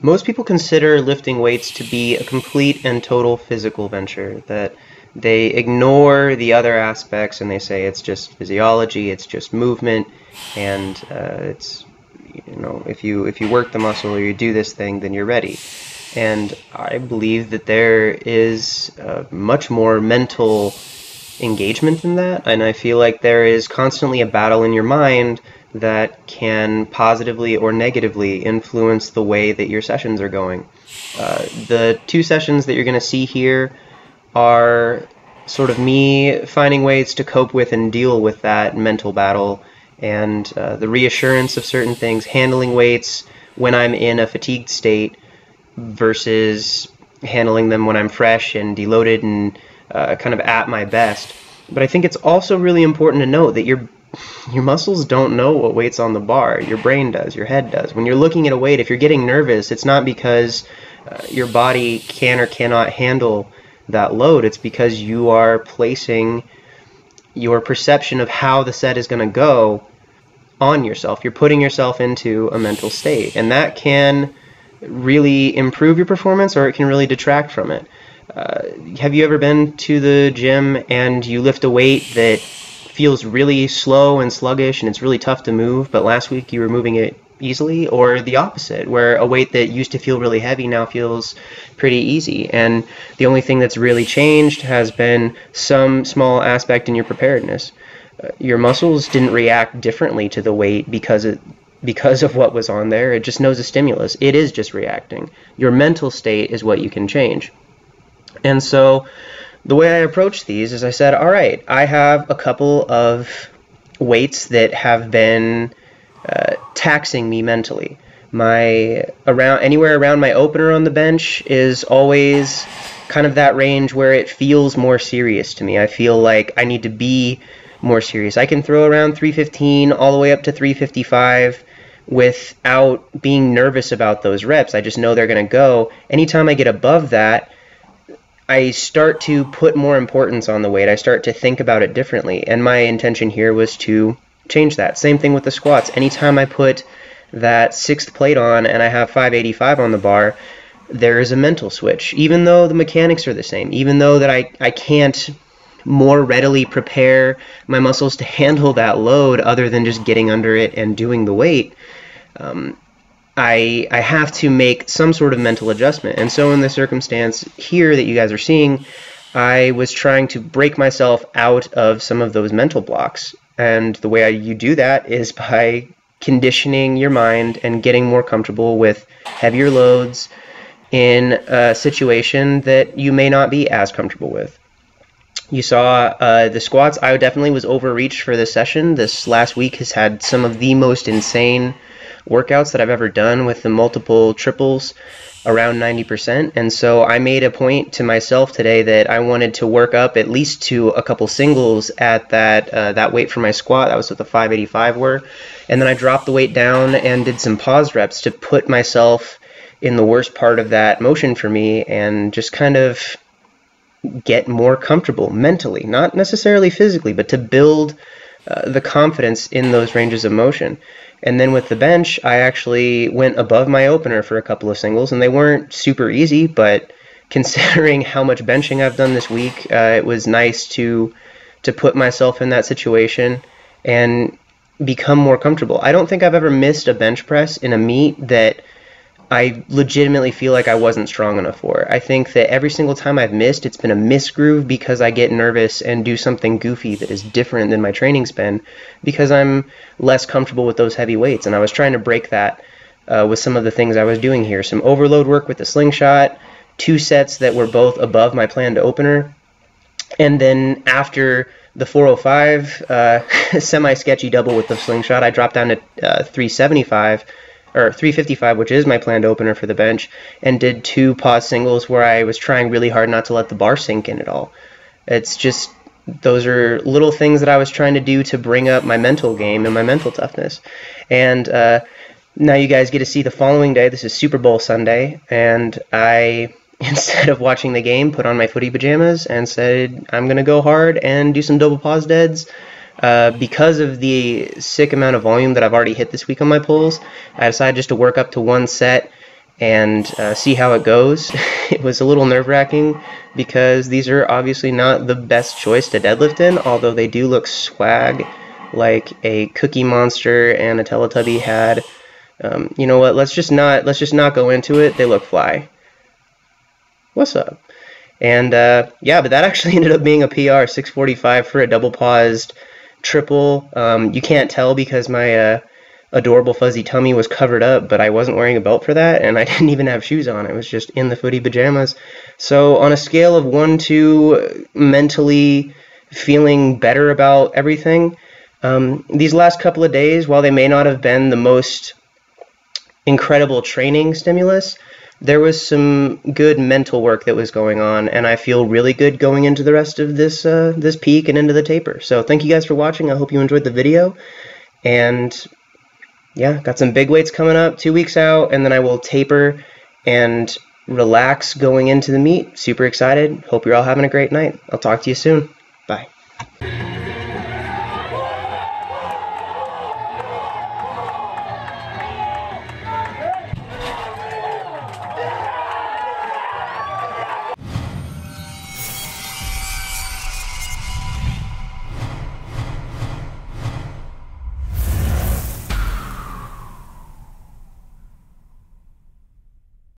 Most people consider lifting weights to be a complete and total physical venture, that they ignore the other aspects and they say it's just physiology, it's just movement, and it's, you know, if you work the muscle or you do this thing, then you're ready. And I believe that there is much more mental engagement in that, and I feel like there is constantly a battle in your mind that can positively or negatively influence the way that your sessions are going. The two sessions that you're going to see here are sort of me finding ways to cope with and deal with that mental battle, and the reassurance of certain things, handling weights when I'm in a fatigued state versus handling them when I'm fresh and deloaded and kind of at my best. But I think it's also really important to note that your muscles don't know what weight's on the bar. Your brain does, your head does. When you're looking at a weight, if you're getting nervous, it's not because your body can or cannot handle that load. It's because you are placing your perception of how the set is going to go on yourself. You're putting yourself into a mental state, and that can really improve your performance or it can really detract from it. Have you ever been to the gym and you lift a weight that feels really slow and sluggish and it's really tough to move, but last week you were moving it easily? Or the opposite, where a weight that used to feel really heavy now feels pretty easy, and the only thing that's really changed has been some small aspect in your preparedness. Your muscles didn't react differently to the weight because of what was on there. It just knows a stimulus. It is just reacting. Your mental state is what you can change. And so the way I approach these is I said, all right, I have a couple of weights that have been taxing me mentally. Anywhere around my opener on the bench is always kind of that range where it feels more serious to me. I feel like I need to be more serious. I can throw around 315 all the way up to 355 without being nervous about those reps. I just know they're going to go. Anytime I get above that, I start to put more importance on the weight. I start to think about it differently, and my intention here was to change that. Same thing with the squats. Anytime I put that sixth plate on and I have 585 on the bar, there is a mental switch. Even though the mechanics are the same, even though that I can't more readily prepare my muscles to handle that load other than just getting under it and doing the weight, I have to make some sort of mental adjustment. And so in the circumstance here that you guys are seeing, I was trying to break myself out of some of those mental blocks. And the way you do that is by conditioning your mind and getting more comfortable with heavier loads in a situation that you may not be as comfortable with. You saw the squats. I definitely was overreached for this session. This last week has had some of the most insane workouts that I've ever done, with the multiple triples around 90%. And so I made a point to myself today that I wanted to work up at least to a couple singles at that weight for my squat. That was what the 585 were. And then I dropped the weight down and did some pause reps to put myself in the worst part of that motion for me and just kind of get more comfortable mentally, not necessarily physically, but to build the confidence in those ranges of motion. And then with the bench, I actually went above my opener for a couple of singles, and they weren't super easy, but considering how much benching I've done this week, it was nice to put myself in that situation and become more comfortable. I don't think I've ever missed a bench press in a meet that I legitimately feel like I wasn't strong enough for. I think that every single time I've missed, it's been a misgroove because I get nervous and do something goofy that is different than my training's been because I'm less comfortable with those heavy weights. And I was trying to break that with some of the things I was doing here. Some overload work with the slingshot, 2 sets that were both above my planned opener. And then after the 405 semi-sketchy double with the slingshot, I dropped down to 375. Or 355, which is my planned opener for the bench, and did 2 pause singles where I was trying really hard not to let the bar sink in at all. It's just, those are little things that I was trying to do to bring up my mental game and my mental toughness. And now you guys get to see the following day. This is Super Bowl Sunday, and I, instead of watching the game, put on my footy pajamas and said, I'm going to go hard and do some double pause deads. Because of the sick amount of volume that I've already hit this week on my pulls, I decided just to work up to 1 set and see how it goes. It was a little nerve-wracking because these are obviously not the best choice to deadlift in, although they do look swag, like a Cookie Monster and a Teletubby had. You know what? Let's just not go into it. They look fly. What's up? And yeah, but that actually ended up being a PR, 645 for a double paused triple. You can't tell because my adorable fuzzy tummy was covered up, but I wasn't wearing a belt for that, and I didn't even have shoes on. It was just in the footy pajamas. So on a scale of 1 to mentally feeling better about everything, these last couple of days, while they may not have been the most incredible training stimulus, there was some good mental work that was going on, and I feel really good going into the rest of this this peak and into the taper. So thank you guys for watching. I hope you enjoyed the video, and yeah, got some big weights coming up 2 weeks out, and then I will taper and relax going into the meet. Super excited. Hope you're all having a great night. I'll talk to you soon.